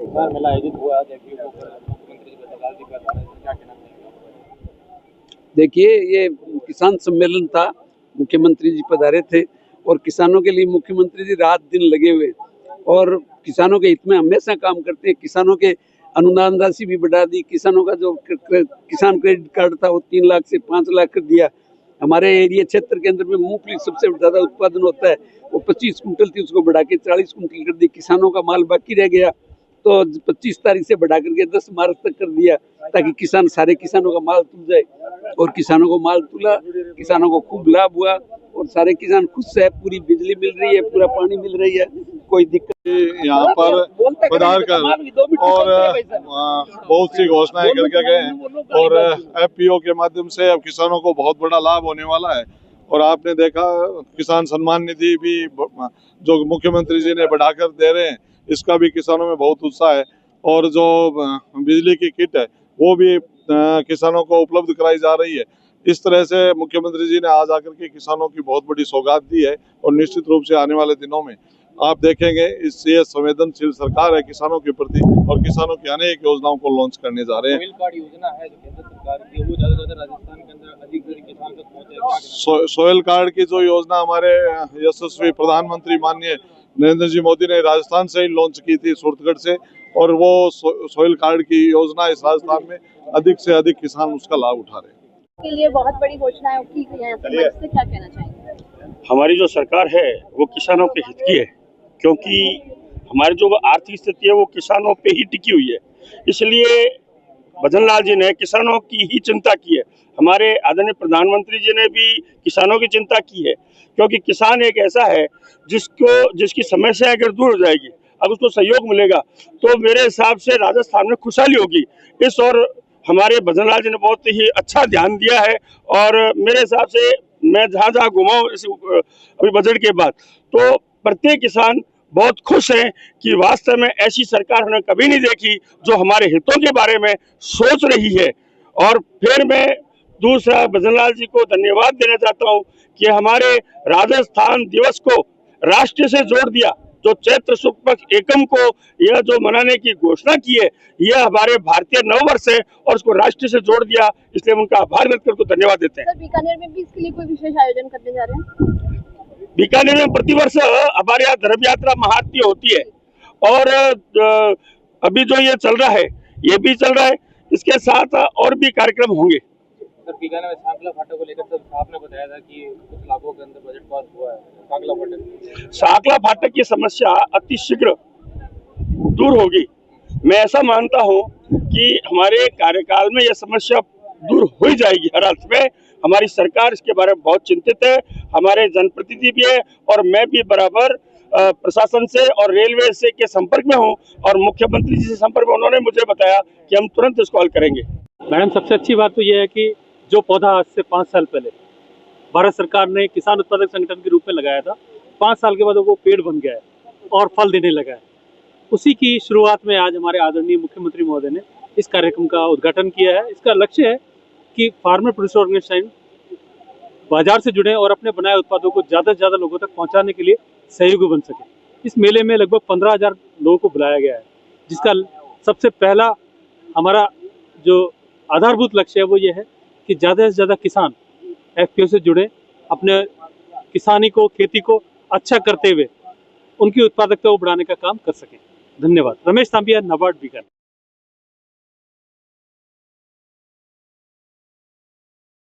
किसान मेला आयोजित हुआ आज एफपीओ को मुख्यमंत्री जी क्या कहना चाहेंगे? देखिए, ये किसान सम्मेलन था, मुख्यमंत्री जी पधारे थे और किसानों के लिए मुख्यमंत्री जी रात दिन लगे हुए और किसानों के हित में हमेशा काम करते हैं। किसानों के अनुदान राशि भी बढ़ा दी, किसानों का जो किसान क्रेडिट कार्ड था वो 3 लाख से 5 लाख कर दिया। हमारे एरिया क्षेत्र के अंदर में मूंगफली सबसे ज्यादा उत्पादन होता है, वो 25 कुंटल थी, उसको बढ़ा के 40 कुंटल कर दी। किसानों का माल बाकी रह गया तो 25 तारीख से बढ़ा करके 10 मार्च तक कर दिया, ताकि किसान सारे किसानों का माल तुल जाए। और किसानों को माल तुला, किसानों को खूब लाभ हुआ और सारे किसान खुश है। पूरी बिजली मिल रही है, पूरा पानी मिल रही है, कोई दिक्कत यहाँ पर पधार कर और बहुत सी घोषणाएं करके गए और एफपीओ के माध्यम से अब किसानों को बहुत बड़ा लाभ होने वाला है। और आपने देखा किसान सम्मान निधि भी जो मुख्यमंत्री जी ने बढ़ाकर दे रहे हैं, इसका भी किसानों में बहुत उत्साह है। और जो बिजली की किट है वो भी किसानों को उपलब्ध कराई जा रही है। इस तरह से मुख्यमंत्री जी ने आज आकर के किसानों की बहुत बड़ी सौगात दी है और निश्चित रूप से आने वाले दिनों में आप देखेंगे इससे संवेदनशील सरकार है किसानों के प्रति और किसानों की अनेक योजनाओं को लॉन्च करने जा रहे हैं। सोइल कार्ड योजना है जो केंद्र सरकार की, वो ज्यादा राजस्थान के अंदर अधिक किसान तक पहुंचे। सोइल कार्ड की जो योजना हमारे यशस्वी प्रधानमंत्री माननीय नरेंद्र जी मोदी ने राजस्थान से ही लॉन्च की थी, सूरतगढ़ से, और वो सोइल कार्ड की योजना इस राजस्थान में अधिक से अधिक किसान उसका लाभ उठा रहे हैं। के लिए बहुत बड़ी घोषणाएं की गई हैं, इससे क्या कहना चाहेंगे? हमारी जो सरकार है वो किसानों के हित की है, क्योंकि हमारी जो आर्थिक स्थिति है वो किसानों पे ही टिकी हुई है। इसलिए भजन लाल जी ने किसानों की ही चिंता की है। हमारे आदरणीय प्रधानमंत्री जी ने भी किसानों की चिंता की है, क्योंकि किसान एक ऐसा है जिसकी समस्या अगर दूर हो जाएगी, अब उसको सहयोग मिलेगा तो मेरे हिसाब से राजस्थान में खुशहाली होगी। इस और हमारे भजन लाल जी ने बहुत ही अच्छा ध्यान दिया है और मेरे हिसाब से मैं जहाँ जहाँ घुमा हूँ अभी बजट के बाद, तो प्रत्येक किसान बहुत खुश हैं कि वास्तव में ऐसी सरकार हमने कभी नहीं देखी जो हमारे हितों के बारे में सोच रही है। और फिर मैं दूसरा भजन लाल जी को धन्यवाद देना चाहता हूँ कि हमारे राजस्थान दिवस को राष्ट्र से जोड़ दिया। जो चैत्र शुक्ल पक्ष एकम को यह जो मनाने की घोषणा की है, यह हमारे भारतीय नववर्ष है और उसको राष्ट्र से जोड़ दिया, इसलिए हम उनका आभार व्यक्त करके धन्यवाद देते हैं। सर, बीकानेर में भी इसके लिए कोई विशेष आयोजन करने जा रहे हैं? बीकानेर में प्रतिवर्ष हमारे यहाँ धर्म यात्रा महाआरती होती है और अभी जो ये चल रहा है ये भी चल रहा है, इसके साथ और भी कार्यक्रम होंगे। सर, बीकानेर में सांकला फाटक को लेकर सर आपने बताया था कि कुछ लाभों के अंदर बजट पास हुआ है। सांकला फाटक की समस्या अति शीघ्र दूर होगी। मैं ऐसा मानता हूं कि हमारे कार्यकाल में यह समस्या दूर हो जाएगी। हर अर्थ में हमारी सरकार इसके बारे में बहुत चिंतित है, हमारे जनप्रतिनिधि भी है और मैं भी बराबर प्रशासन से और रेलवे से के संपर्क में हूं और मुख्यमंत्री जी से संपर्क में उन्होंने मुझे बताया कि हम तुरंत इसको हल करेंगे। मैडम, सबसे अच्छी बात तो यह है कि जो पौधा आज से 5 साल पहले भारत सरकार ने किसान उत्पादक संगठन के रूप में लगाया था, 5 साल के बाद वो पेड़ बन गया है और फल देने लगा है। उसी की शुरुआत में आज हमारे आदरणीय मुख्यमंत्री महोदय ने इस कार्यक्रम का उद्घाटन किया है। इसका लक्ष्य है कि फार्मर प्रोड्यूसर ऑर्गेनाइजेशन बाजार से जुड़े और अपने बनाए उत्पादों को ज़्यादा से ज़्यादा लोगों तक पहुँचाने के लिए सहयोगी बन सके। इस मेले में लगभग 15,000 लोगों को बुलाया गया है, जिसका सबसे पहला हमारा जो आधारभूत लक्ष्य है वो ये है कि ज़्यादा से ज़्यादा किसान एफपीओ से जुड़े, अपने किसानी को, खेती को अच्छा करते हुए उनकी उत्पादकता को बढ़ाने का काम कर सकें। धन्यवाद। रमेश तांबिया, नाबार्ड बीकानेर।